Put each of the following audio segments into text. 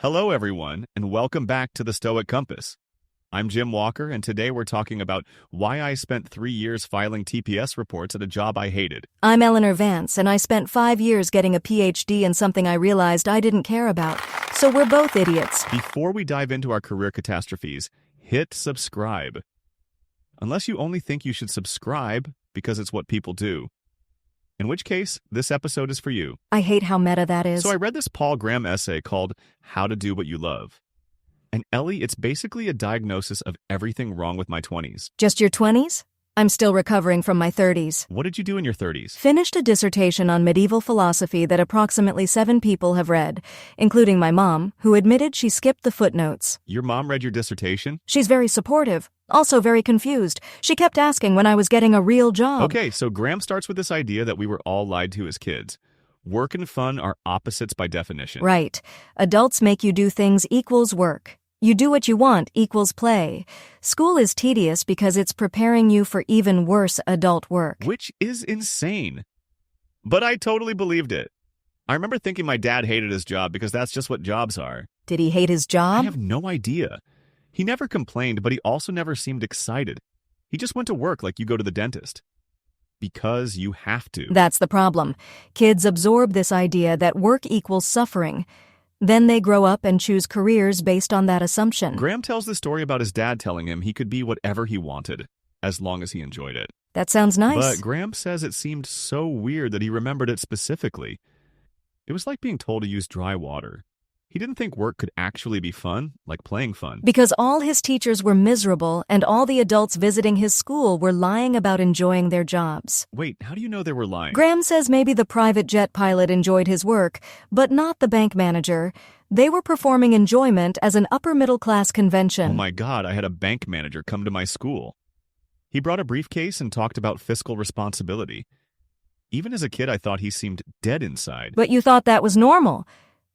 Hello, everyone, and welcome back to the Stoic Compass. I'm Jim Walker, and today we're talking about why I spent 3 years filing TPS reports at a job I hated. I'm Eleanor Vance, and I spent 5 years getting a PhD in something I realized I didn't care about. So we're both idiots. Before we dive into our career catastrophes, hit subscribe. Unless you only think you should subscribe because it's what people do. In which case, this episode is for you. I hate how meta that is. So I read this Paul Graham essay called How to Do What You Love. And Ellie, it's basically a diagnosis of everything wrong with my 20s. Just your 20s? I'm still recovering from my 30s. What did you do in your 30s? Finished a dissertation on medieval philosophy that approximately 7 people have read, including my mom, who admitted she skipped the footnotes. Your mom read your dissertation? She's very supportive, also very confused. She kept asking when I was getting a real job. Okay, so Graham starts with this idea that we were all lied to as kids. Work and fun are opposites by definition. Right. Adults make you do things equals work. You do what you want equals play. School is tedious because it's preparing you for even worse adult work. Which is insane. But I totally believed it. I remember thinking my dad hated his job because that's just what jobs are. Did he hate his job? I have no idea. He never complained, but he also never seemed excited. He just went to work like you go to the dentist. Because you have to. That's the problem. Kids absorb this idea that work equals suffering. Then they grow up and choose careers based on that assumption. Graham tells the story about his dad telling him he could be whatever he wanted, as long as he enjoyed it. That sounds nice. But Graham says it seemed so weird that he remembered it specifically. It was like being told to use dry water. He didn't think work could actually be fun, like playing fun. Because all his teachers were miserable and all the adults visiting his school were lying about enjoying their jobs. Wait, how do you know they were lying? Graham says maybe the private jet pilot enjoyed his work, but not the bank manager. They were performing enjoyment as an upper-middle-class convention. Oh my God, I had a bank manager come to my school. He brought a briefcase and talked about fiscal responsibility. Even as a kid, I thought he seemed dead inside. But you thought that was normal.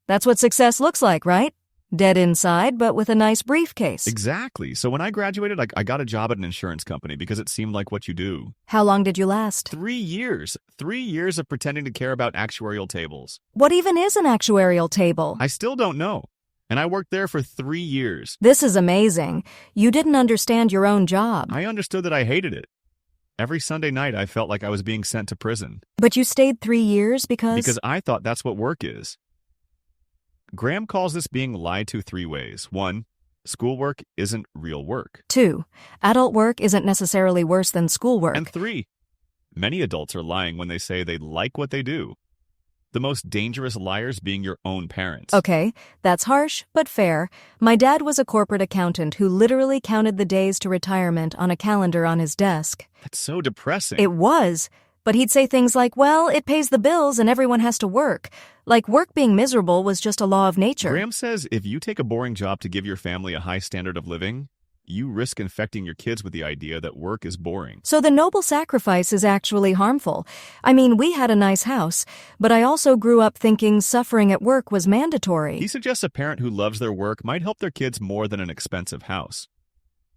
That's what success looks like, right? Dead inside, but with a nice briefcase. Exactly. So when I graduated, I got a job at an insurance company because it seemed like what you do. How long did you last? 3 years. 3 years of pretending to care about actuarial tables. What even is an actuarial table? I still don't know. And I worked there for 3 years. This is amazing. You didn't understand your own job. I understood that I hated it. Every Sunday night, I felt like I was being sent to prison. But you stayed 3 years because? Because I thought that's what work is. Graham calls this being lied to 3 ways. 1, schoolwork isn't real work. 2, adult work isn't necessarily worse than schoolwork. And 3, many adults are lying when they say they like what they do. The most dangerous liars being your own parents. Okay, that's harsh, but fair. My dad was a corporate accountant who literally counted the days to retirement on a calendar on his desk. That's so depressing. It was. But he'd say things like, well, it pays the bills and everyone has to work. Like work being miserable was just a law of nature. Graham says if you take a boring job to give your family a high standard of living, you risk infecting your kids with the idea that work is boring. So the noble sacrifice is actually harmful. I mean, we had a nice house, but I also grew up thinking suffering at work was mandatory. He suggests a parent who loves their work might help their kids more than an expensive house.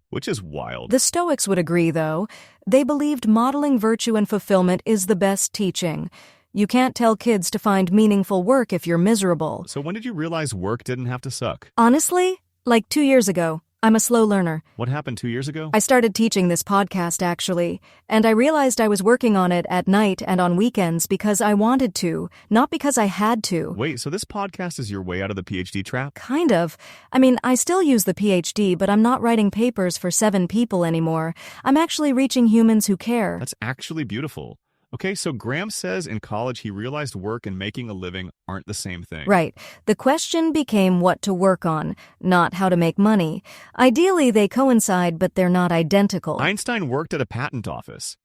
Which is wild. The Stoics would agree, though. They believed modeling virtue and fulfillment is the best teaching. You can't tell kids to find meaningful work if you're miserable. So when did you realize work didn't have to suck? Honestly, like 2 years ago. I'm a slow learner. What happened 2 years ago? I started teaching this podcast, actually, and I realized I was working on it at night and on weekends because I wanted to, not because I had to. Wait, so this podcast is your way out of the PhD trap? Kind of. I mean, I still use the PhD, but I'm not writing papers for 7 people anymore. I'm actually reaching humans who care. That's actually beautiful. Okay, so Graham says in college he realized work and making a living aren't the same thing. Right. The question became what to work on, not how to make money. Ideally, they coincide, but they're not identical. Einstein worked at a patent office.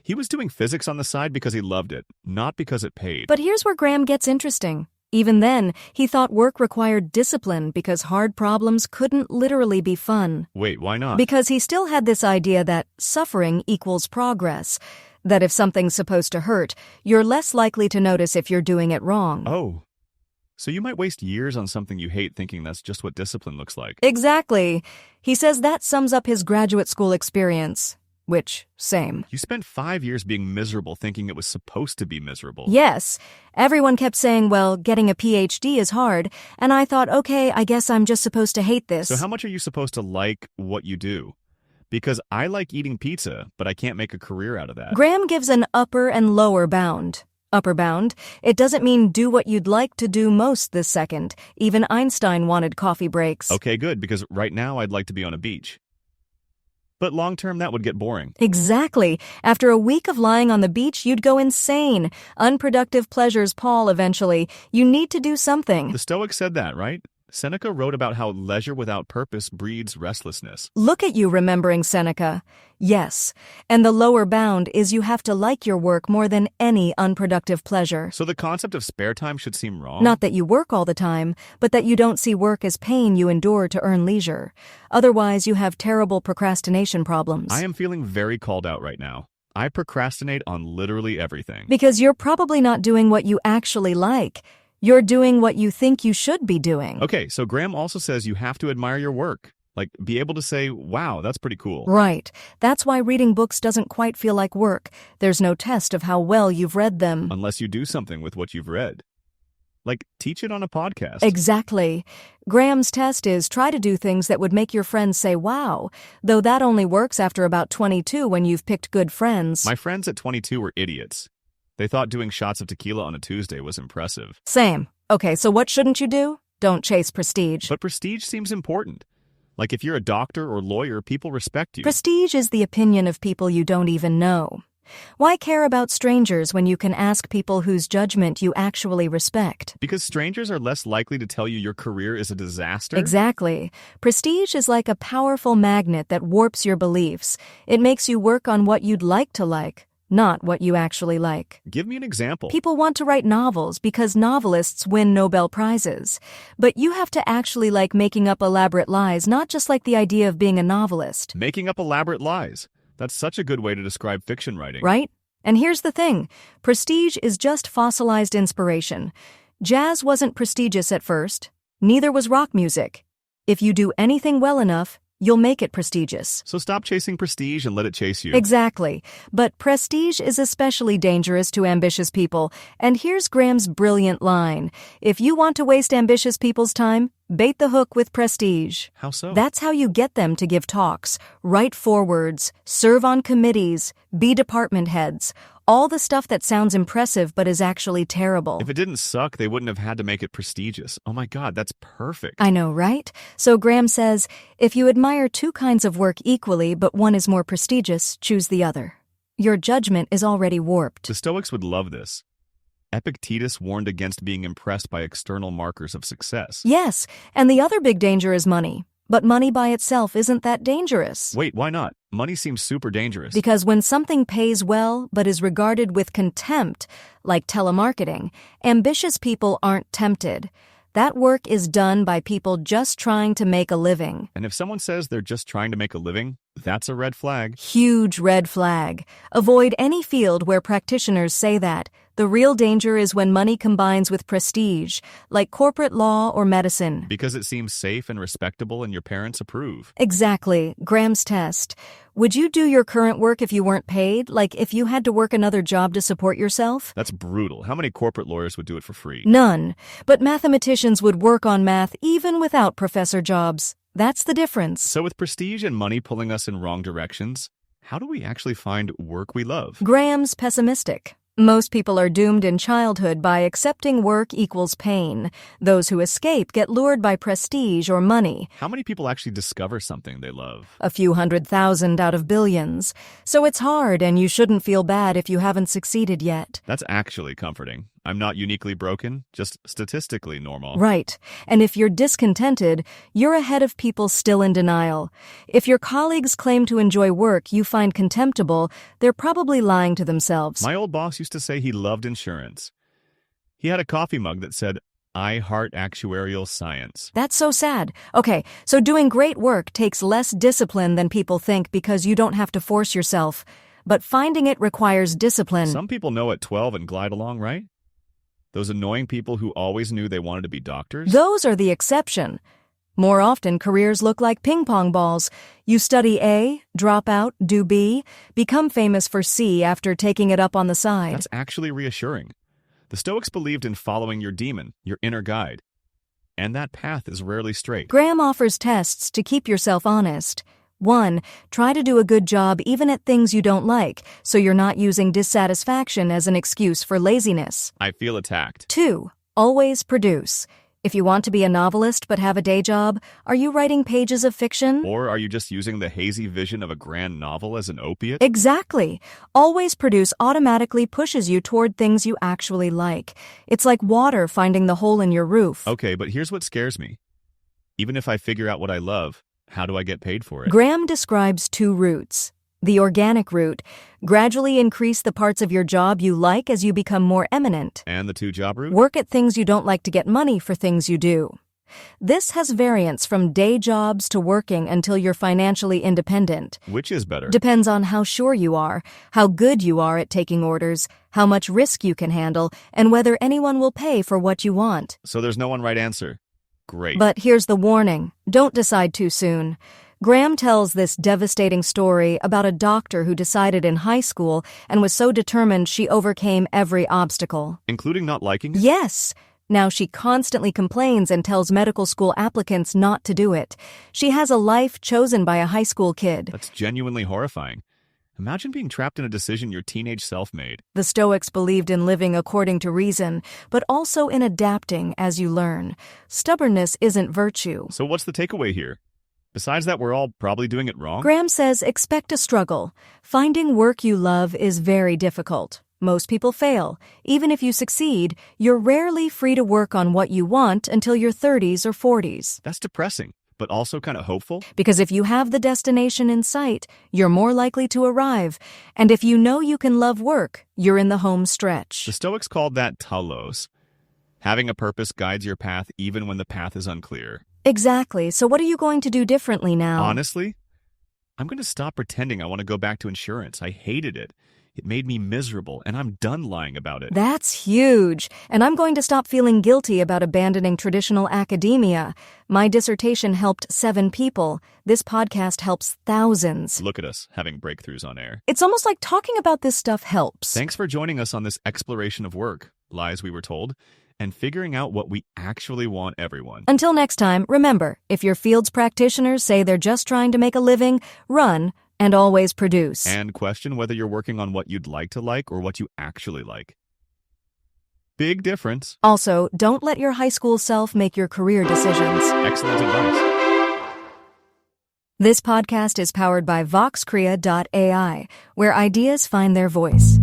He was doing physics on the side because he loved it, not because it paid. But here's where Graham gets interesting. Even then, he thought work required discipline because hard problems couldn't literally be fun. Wait, why not? Because he still had this idea that suffering equals progress. That if something's supposed to hurt, you're less likely to notice if you're doing it wrong. Oh. So you might waste years on something you hate thinking that's just what discipline looks like. Exactly. He says that sums up his graduate school experience. which, same. You spent 5 years being miserable thinking it was supposed to be miserable. Yes. Everyone kept saying, well, getting a PhD is hard, and I thought, okay, I guess I'm just supposed to hate this. So how much are you supposed to like what you do? Because I like eating pizza, but I can't make a career out of that. Graham gives an upper and lower bound. Upper bound, it doesn't mean do what you'd like to do most this second. Even Einstein wanted coffee breaks. Okay, good, because right now I'd like to be on a beach. But long-term, that would get boring. Exactly. After a week of lying on the beach, you'd go insane. Unproductive pleasures pall eventually. You need to do something. The Stoics said that, right? Seneca wrote about how leisure without purpose breeds restlessness. Look at you remembering Seneca. Yes. And the lower bound is you have to like your work more than any unproductive pleasure. So the concept of spare time should seem wrong? Not that you work all the time, but that you don't see work as pain you endure to earn leisure. Otherwise, you have terrible procrastination problems. I am feeling very called out right now. I procrastinate on literally everything. Because you're probably not doing what you actually like. You're doing what you think you should be doing. Okay, so Graham also says you have to admire your work. Like, be able to say, wow, that's pretty cool. Right. That's why reading books doesn't quite feel like work. There's no test of how well you've read them. Unless you do something with what you've read. Like, teach it on a podcast. Exactly. Graham's test is try to do things that would make your friends say, wow, though that only works after about 22 when you've picked good friends. My friends at 22 were idiots. They thought doing shots of tequila on a Tuesday was impressive. Same. Okay, so what shouldn't you do? Don't chase prestige. But prestige seems important. Like if you're a doctor or lawyer, people respect you. Prestige is the opinion of people you don't even know. Why care about strangers when you can ask people whose judgment you actually respect? Because strangers are less likely to tell you your career is a disaster? Exactly. Prestige is like a powerful magnet that warps your beliefs. It makes you work on what you'd like to like, not what you actually like. Give me an example. People want to write novels because novelists win Nobel Prizes. But you have to actually like making up elaborate lies, not just like the idea of being a novelist. Making up elaborate lies. That's such a good way to describe fiction writing. Right? And here's the thing. Prestige is just fossilized inspiration. Jazz wasn't prestigious at first. Neither was rock music. If you do anything well enough, you'll make it prestigious. So stop chasing prestige and let it chase you. Exactly. But prestige is especially dangerous to ambitious people. And here's Graham's brilliant line. If you want to waste ambitious people's time, bait the hook with prestige. How so? That's how you get them to give talks, write forewords, serve on committees, be department heads. All the stuff that sounds impressive but is actually terrible. If it didn't suck, they wouldn't have had to make it prestigious. Oh my God, that's perfect. I know, right? So Graham says, if you admire two kinds of work equally but one is more prestigious, choose the other. Your judgment is already warped. The Stoics would love this. Epictetus warned against being impressed by external markers of success. Yes, and the other big danger is money. But money by itself isn't that dangerous. Wait, why not? Money seems super dangerous. Because when something pays well but is regarded with contempt, like telemarketing, ambitious people aren't tempted. That work is done by people just trying to make a living. And if someone says they're just trying to make a living, that's a red flag. Huge red flag. Avoid any field where practitioners say that. The real danger is when money combines with prestige, like corporate law or medicine. Because it seems safe and respectable and your parents approve. Exactly. Graham's test. Would you do your current work if you weren't paid? Like if you had to work another job to support yourself? That's brutal. How many corporate lawyers would do it for free? None. But mathematicians would work on math even without professor jobs. That's the difference. So with prestige and money pulling us in wrong directions, how do we actually find work we love? Graham's pessimistic. Most people are doomed in childhood by accepting work equals pain. Those who escape get lured by prestige or money. How many people actually discover something they love? A few 100,000 out of billions. So it's hard, and you shouldn't feel bad if you haven't succeeded yet. That's actually comforting. I'm not uniquely broken, just statistically normal. Right. And if you're discontented, you're ahead of people still in denial. If your colleagues claim to enjoy work you find contemptible, they're probably lying to themselves. My old boss used to say he loved insurance. He had a coffee mug that said, "I heart actuarial science." That's so sad. Okay, so doing great work takes less discipline than people think because you don't have to force yourself. But finding it requires discipline. Some people know at 12 and glide along, right? Those annoying people who always knew they wanted to be doctors? Those are the exception. More often, careers look like ping pong balls. You study A, drop out, do B, become famous for C after taking it up on the side. That's actually reassuring. The Stoics believed in following your demon, your inner guide. And that path is rarely straight. Graham offers tests to keep yourself honest. 1. Try to do a good job even at things you don't like, so you're not using dissatisfaction as an excuse for laziness. I feel attacked. 2. Always produce. If you want to be a novelist but have a day job, are you writing pages of fiction? Or are you just using the hazy vision of a grand novel as an opiate? Exactly. Always produce automatically pushes you toward things you actually like. It's like water finding the hole in your roof. Okay, but here's what scares me. Even if I figure out what I love, how do I get paid for it? Graham describes 2 routes. The organic route. Gradually increase the parts of your job you like as you become more eminent. And the 2-job route? Work at things you don't like to get money for things you do. This has variance from day jobs to working until you're financially independent. Which is better? Depends on how sure you are, how good you are at taking orders, how much risk you can handle, and whether anyone will pay for what you want. So there's no one right answer. Great. But here's the warning. Don't decide too soon. Graham tells this devastating story about a doctor who decided in high school and was so determined she overcame every obstacle. Including not liking it? Yes. Now she constantly complains and tells medical school applicants not to do it. She has a life chosen by a high school kid. That's genuinely horrifying. Imagine being trapped in a decision your teenage self made. The Stoics believed in living according to reason, but also in adapting as you learn. Stubbornness isn't virtue. So what's the takeaway here? Besides that, we're all probably doing it wrong? Graham says expect a struggle. Finding work you love is very difficult. Most people fail. Even if you succeed, you're rarely free to work on what you want until your 30s or 40s. That's depressing, but also kind of hopeful. Because if you have the destination in sight, you're more likely to arrive. And if you know you can love work, you're in the home stretch. The Stoics called that telos. Having a purpose guides your path even when the path is unclear. Exactly. So what are you going to do differently now? Honestly, I'm going to stop pretending I want to go back to insurance. I hated it. It made me miserable, and I'm done lying about it. That's huge. And I'm going to stop feeling guilty about abandoning traditional academia. My dissertation helped 7 people. This podcast helps thousands. Look at us, having breakthroughs on air. It's almost like talking about this stuff helps. Thanks for joining us on this exploration of work, lies we were told, and figuring out what we actually want everyone. Until next time, remember, if your field's practitioners say they're just trying to make a living, run and always produce. And question whether you're working on what you'd like to like or what you actually like. Big difference. Also, don't let your high school self make your career decisions. Excellent advice. This podcast is powered by VoxCrea.ai, where ideas find their voice.